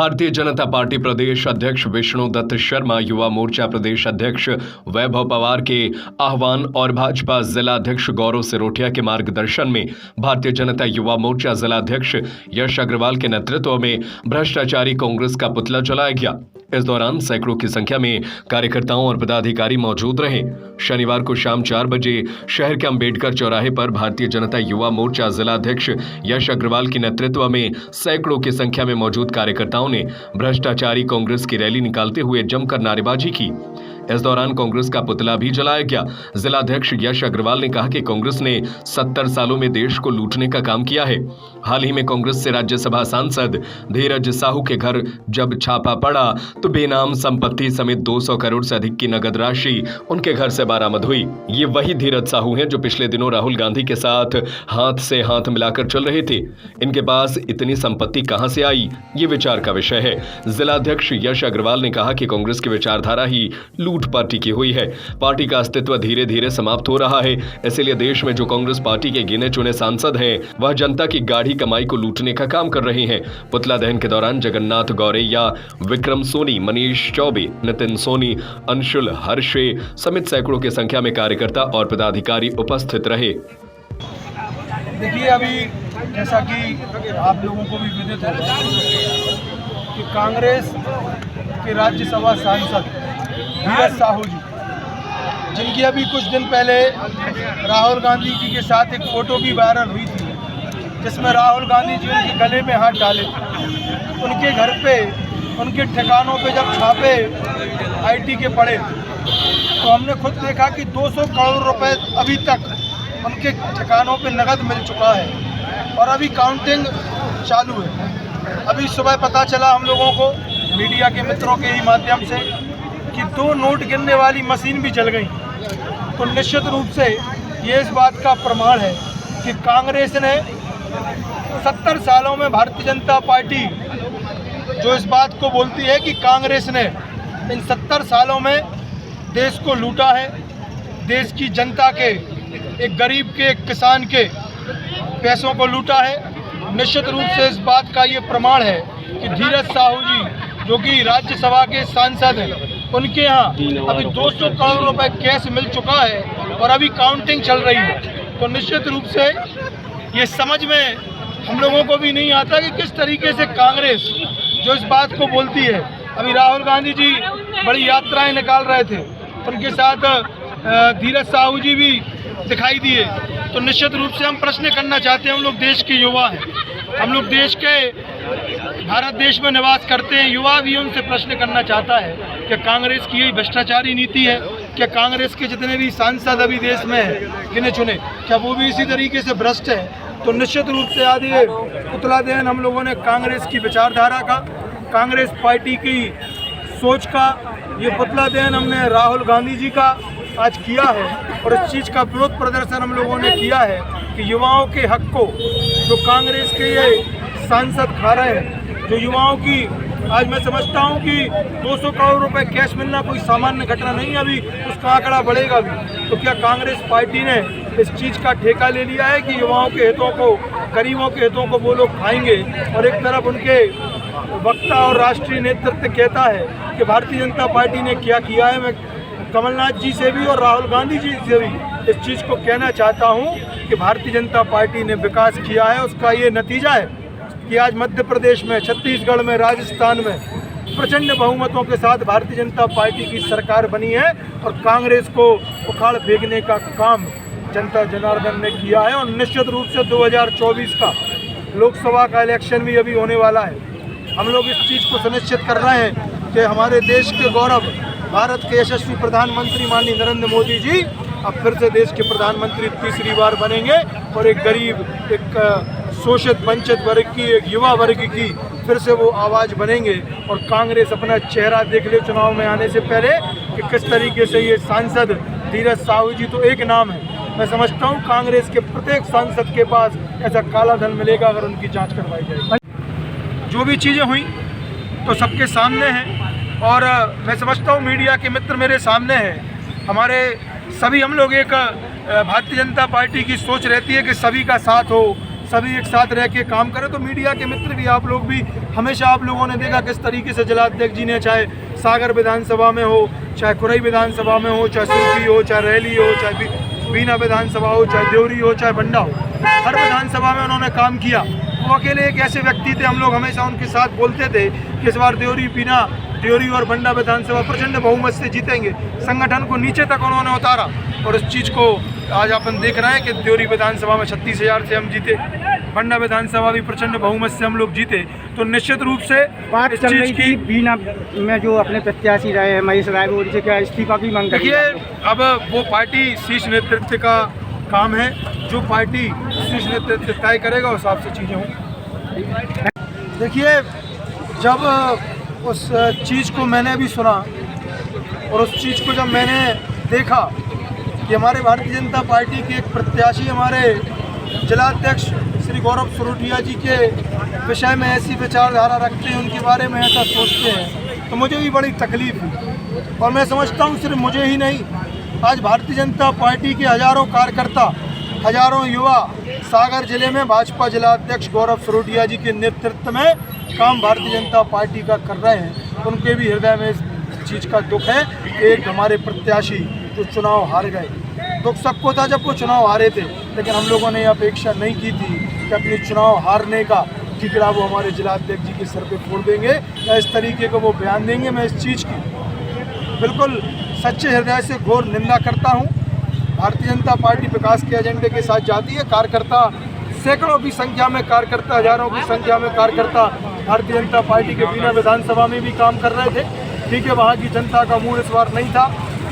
Bharatiya Janata party प्रदेश अध्यक्ष विष्णु दत्त शर्मा, युवा मोर्चा प्रदेश अध्यक्ष वैभव पवार के आह्वान और भाजपा जिला अध्यक्ष गौरव सिरोठिया के मार्गदर्शन में भारतीय जनता युवा मोर्चा जिला अध्यक्ष यश अग्रवाल के नेतृत्व में भ्रष्टाचारी कांग्रेस का पुतला जलाया गया। इस दौरान सैकड़ों की संख्या में कार्यकर्ताओं और पदाधिकारी मौजूद रहे। शनिवार को शाम 4 बजे शहर के अंबेडकर चौराहे पर भारतीय जनता युवा मोर्चा जिला अध्यक्ष यश अग्रवाल के नेतृत्व में सैकड़ों की संख्या में मौजूद कार्यकर्ताओं ने भ्रष्टाचारी कांग्रेस की रैली निकालते हुए जमकर नारेबाजी की। इस दौरान कांग्रेस का पुतला भी जलाया गया। जिला अध्यक्ष यश अग्रवाल ने कहा कि कांग्रेस ने 70 सालों में देश को लूटने का काम किया है। हाल ही में कांग्रेस से राज्यसभा सांसद धीरज साहू के घर जब छापा पड़ा तो बेनाम संपत्ति समेत 200 करोड़ से अधिक की नगद राशि उनके घर से बरामद हुई। ये वही धीरज साहू हैं जो पिछले दिनों राहुल गांधी के साथ हाथ से हाथ मिलाकर चल रहे थे। इनके पास इतनी संपत्ति कहां से आई, ये विचार का विषय है। जिला अध्यक्ष यश अग्रवाल ने कहा कि कांग्रेस की विचारधारा ही लूट पर टिकी हुई है। पार्टी का अस्तित्व धीरे धीरे समाप्त हो रहा है। इसलिए देश में जो कांग्रेस पार्टी के गिने चुने सांसद हैं, वह जनता की गाढ़ी कमाई को लूटने का काम कर रहे हैं। पुतला दहन के दौरान जगन्नाथ गौरैया, विक्रम सोनी, मनीष चौबे, नितिन सोनी, अंशुल हर्षे समेत सैकड़ों की संख्या में कार्यकर्ता और पदाधिकारी उपस्थित रहे। देखिए, अभी जैसा कि आप लोगों को भी विदित होगा कि कांग्रेस के राज्यसभा सांसद धीरज साहू जी, जिनकी अभी कुछ दिन पहले राहुल गांधी जी के साथ एक फोटो भी वायरल हुई थी, जिसमें राहुल गांधी जी उनके गले में हाथ डाले। उनके घर पे, उनके ठिकानों पे जब छापे आईटी के पड़े तो हमने खुद देखा कि 200 करोड़ रुपए अभी तक उनके ठिकानों पे नगद मिल चुका है और अभी काउंटिंग चालू है। अभी सुबह पता चला हम लोगों को मीडिया के मित्रों के ही माध्यम से कि 2 नोट गिनने वाली मशीन भी जल गई। तो निश्चित रूप से ये इस बात का प्रमाण है कि कांग्रेस ने 70 सालों में, भारतीय जनता पार्टी जो इस बात को बोलती है कि कांग्रेस ने इन 70 सालों में देश को लूटा है, देश की जनता के, एक गरीब के, एक किसान के पैसों को लूटा है। निश्चित रूप से इस बात का ये प्रमाण है कि धीरज साहू जी जो कि राज्यसभा के सांसद हैं, उनके यहाँ अभी 200 करोड़ रुपए कैश मिल चुका है और अभी काउंटिंग चल रही है। तो निश्चित रूप से ये समझ में हम लोगों को भी नहीं आता कि किस तरीके से कांग्रेस जो इस बात को बोलती है। अभी राहुल गांधी जी बड़ी यात्राएं निकाल रहे थे, उनके साथ धीरज साहू जी भी दिखाई दिए। तो निश्चित रूप से हम प्रश्न करना चाहते हैं। हम लोग देश के युवा हैं, हम लोग देश के, भारत देश में निवास करते हैं। युवा भी उनसे प्रश्न करना चाहता है कि कांग्रेस की यही भ्रष्टाचारी नीति है, क्या कांग्रेस के जितने भी सांसद अभी देश में हैं गिने चुने, क्या वो भी इसी तरीके से भ्रष्ट है? तो निश्चित रूप से आज ये पुतला दहन हम लोगों ने कांग्रेस की विचारधारा का, कांग्रेस पार्टी की सोच का, ये पुतला दहन हमने राहुल गांधी जी का आज किया है और इस चीज़ का विरोध प्रदर्शन हम लोगों ने किया है कि युवाओं के हक को जो कांग्रेस के ये सांसद खा रहे हैं, जो युवाओं की, आज मैं समझता हूं कि 200 करोड़ रुपए कैश मिलना कोई सामान्य घटना नहीं है, अभी उसका आंकड़ा बढ़ेगा भी। तो क्या कांग्रेस पार्टी ने इस चीज़ का ठेका ले लिया है कि युवाओं के हितों को, गरीबों के हितों को वो लोग खाएंगे और एक तरफ उनके वक्ता और राष्ट्रीय नेतृत्व कहता है कि भारतीय जनता पार्टी ने क्या किया है। मैं कमलनाथ जी से भी और राहुल गांधी जी से भी इस चीज़ को कहना चाहता हूं कि भारतीय जनता पार्टी ने विकास किया है, उसका ये नतीजा है कि आज मध्य प्रदेश में, छत्तीसगढ़ में, राजस्थान में प्रचंड बहुमतों के साथ भारतीय जनता पार्टी की सरकार बनी है और कांग्रेस को उखाड़ फेंकने का काम जनता जनार्दन ने किया है। और निश्चित रूप से 2024 का लोकसभा का इलेक्शन भी अभी होने वाला है। हम लोग इस चीज़ को सुनिश्चित कर रहे हैं कि हमारे देश के गौरव, भारत के यशस्वी प्रधानमंत्री माननीय नरेंद्र मोदी जी अब फिर से देश के प्रधानमंत्री तीसरी बार बनेंगे और एक गरीब, एक शोषित वंचित वर्ग की, एक युवा वर्ग की फिर से वो आवाज़ बनेंगे और कांग्रेस अपना चेहरा देख ले चुनाव में आने से पहले कि किस तरीके से ये सांसद धीरज साहू जी तो एक नाम है। मैं समझता हूँ कांग्रेस के प्रत्येक सांसद के पास ऐसा काला धन मिलेगा अगर उनकी जांच करवाई जाएगी। जो भी चीज़ें हुई तो सबके सामने हैं और मैं समझता हूँ मीडिया के मित्र मेरे सामने हैं। हमारे सभी, हम लोग एक भारतीय जनता पार्टी की सोच रहती है कि सभी का साथ हो, सभी एक साथ रह के काम करें। तो मीडिया के मित्र भी, आप लोग भी, हमेशा आप लोगों ने देखा किस तरीके से जिलाध्यक्ष जी ने, चाहे सागर विधानसभा में हो, चाहे खुरई विधानसभा में हो, चाहे सुरखी हो, चाहे रैली हो, चाहे बीना विधानसभा हो, चाहे देवरी हो, चाहे बंडा हो, हर विधानसभा में उन्होंने काम किया। वो अकेले एक ऐसे व्यक्ति थे, हम लोग हमेशा उनके साथ बोलते थे कि इस बार देवरी और बंडा विधानसभा प्रचंड बहुमत से जीतेंगे। संगठन को नीचे तक उन्होंने उतारा और इस चीज़ को आज अपन देख रहे हैं कि देवरी विधानसभा में 36,000 से हम जीते, बंडा विधानसभा भी प्रचंड बहुमत से हम लोग जीते। तो निश्चित रूप से बात चल रही थी बीना में जो अपने प्रत्याशी रहे हैं महेश राय, उनसे क्या इस्तीफा की मांग करिए? देखिए, अब वो पार्टी शीर्ष नेतृत्व का काम है, जो पार्टी शीर्ष नेतृत्व तय करेगा उस हिसाब से चीज़ें हों। देखिए, जब उस चीज़ को मैंने भी सुना और उस चीज़ को जब मैंने देखा कि हमारे भारतीय जनता पार्टी के एक प्रत्याशी हमारे जिलाध्यक्ष श्री गौरव सरोटिया जी के विषय में ऐसी विचारधारा रखते हैं, उनके बारे में ऐसा सोचते हैं, तो मुझे भी बड़ी तकलीफ हुई। और मैं समझता हूँ सिर्फ मुझे ही नहीं, आज भारतीय जनता पार्टी के हजारों कार्यकर्ता, हजारों युवा सागर जिले में भाजपा जिलाध्यक्ष गौरव सरोटिया जी के नेतृत्व में काम भारतीय जनता पार्टी का कर रहे हैं। उनके भी हृदय में इस चीज़ का दुख है कि एक हमारे प्रत्याशी जो चुनाव हार गए। दुख सबको था जब वो चुनाव हारे थे, लेकिन हम लोगों ने अपेक्षा नहीं की थी कि अपने चुनाव हारने का ठिकरा वो हमारे जिलाध्यक्ष जी के सर पे फोड़ देंगे या इस तरीके को वो बयान देंगे। मैं इस चीज़ की बिल्कुल सच्चे हृदय से घोर निंदा करता हूँ। भारतीय जनता पार्टी विकास के एजेंडे के साथ जाती है। कार्यकर्ता सैकड़ों की संख्या में कार्यकर्ता, हजारों की संख्या में कार्यकर्ता भारतीय जनता पार्टी के बीना विधानसभा में भी काम कर रहे थे। ठीक है, वहाँ की जनता का मूड इस बार नहीं था।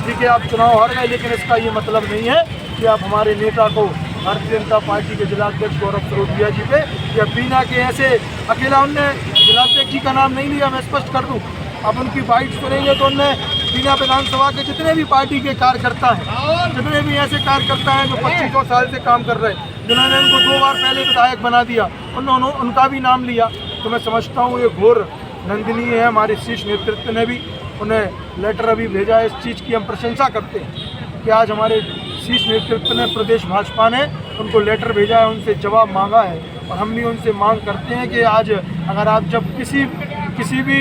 ठीक है, आप चुनाव हार गए, लेकिन इसका ये मतलब नहीं है कि आप हमारे नेता को, भारतीय जनता पार्टी के जिलाध्यक्ष गौरव सरोटिया जी पे या बीना के ऐसे, अकेला उनने जिलाध्यक्ष जी का नाम नहीं लिया, मैं स्पष्ट कर दूं। अब उनकी बाइट सुनेंगे तो उनने बीना विधानसभा के जितने भी पार्टी के कार्यकर्ता हैं, जितने भी ऐसे कार्यकर्ता हैं जो 25 साल से काम कर रहे हैं, जिन्होंने उनको 2 बार पहले विधायक बना दिया, उन्होंने उनका भी नाम लिया। तो मैं समझता हूँ ये घोर निंदनीय है। हमारे शीर्ष नेतृत्व ने भी उन्हें लेटर अभी भेजा है। इस चीज़ की हम प्रशंसा करते हैं कि आज हमारे शीर्ष नेतृत्व ने, प्रदेश भाजपा ने उनको लेटर भेजा है, उनसे जवाब मांगा है। और हम भी उनसे मांग करते हैं कि आज अगर आप जब किसी भी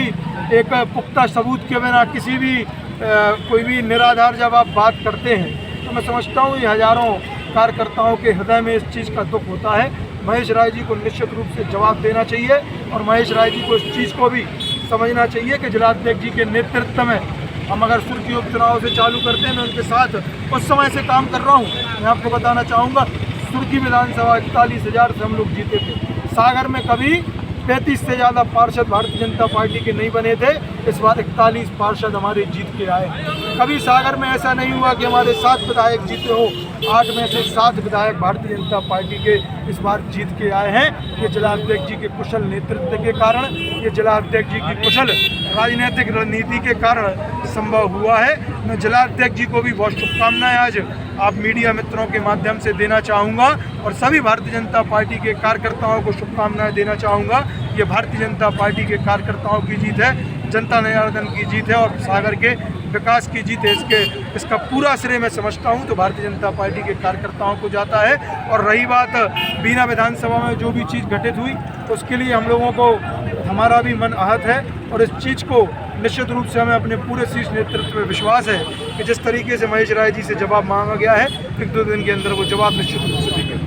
एक पुख्ता सबूत के बिना किसी भी कोई भी निराधार जब आप बात करते हैं, तो मैं समझता हूँ ये हजारों कार्यकर्ताओं के हृदय में इस चीज़ का दुख होता है। महेश राय जी को निश्चित रूप से जवाब देना चाहिए और महेश राय जी को इस चीज़ को भी समझना चाहिए कि जिलाध्यक्ष जी के नेतृत्व में हम अगर सुर्खी उपचुनाव से चालू करते हैं, मैं उनके साथ उस समय से काम कर रहा हूँ। मैं आपको बताना चाहूँगा, सुर्खी विधानसभा 41,000 से हम लोग जीते थे। सागर में कभी 35 से ज़्यादा पार्षद भारतीय जनता पार्टी के नहीं बने थे। इस बार 41 पार्षद हमारे जीत के आए। कभी सागर में ऐसा नहीं हुआ कि हमारे 7 विधायक जीते हो, 8 में से 7 विधायक भारतीय जनता पार्टी के इस बार जीत के आए हैं। ये जिलाध्यक्ष जी के कुशल नेतृत्व के कारण, ये जिलाध्यक्ष जी की कुशल राजनीतिक रणनीति के कारण संभव हुआ है। मैं जिलाध्यक्ष जी को भी बहुत शुभकामनाएं आज आप मीडिया मित्रों के माध्यम से देना चाहूँगा और सभी भारतीय जनता पार्टी के कार्यकर्ताओं को शुभकामनाएं देना चाहूँगा। ये भारतीय जनता पार्टी के कार्यकर्ताओं की जीत है, जनता जनार्दन की जीत है और सागर के विकास की जीत है। इसका पूरा श्रेय मैं समझता हूँ तो भारतीय जनता पार्टी के कार्यकर्ताओं को जाता है। और रही बात बीना विधानसभा में जो भी चीज़ घटित हुई, उसके लिए हम लोगों को, हमारा भी मन आहत है और इस चीज़ को निश्चित रूप से हमें अपने पूरे शीर्ष नेतृत्व में विश्वास है कि जिस तरीके से महेश राय जी से जवाब मांगा गया है, 1-2 दिन के अंदर वो जवाब निश्चित रूप से देंगे।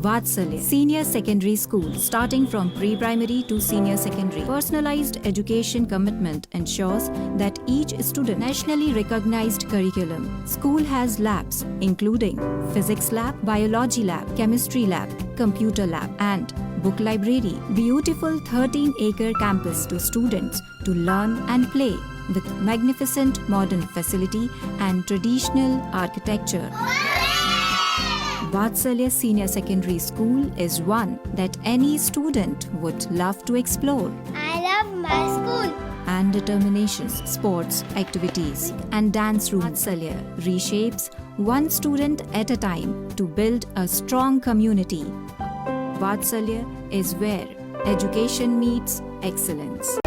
Vatsalya Senior Secondary School, starting from pre-primary to senior secondary. Personalized education commitment ensures that each student nationally recognized curriculum. School has labs including physics lab, biology lab, chemistry lab, computer lab and book library. Beautiful 13-acre campus to students to learn and play with magnificent modern facility and traditional architecture. Vatsalya Senior Secondary School is one that any student would love to explore. I love my school. And determinations, sports, activities, and dance room. Vatsalya reshapes one student at a time to build a strong community. Vatsalya is where education meets excellence.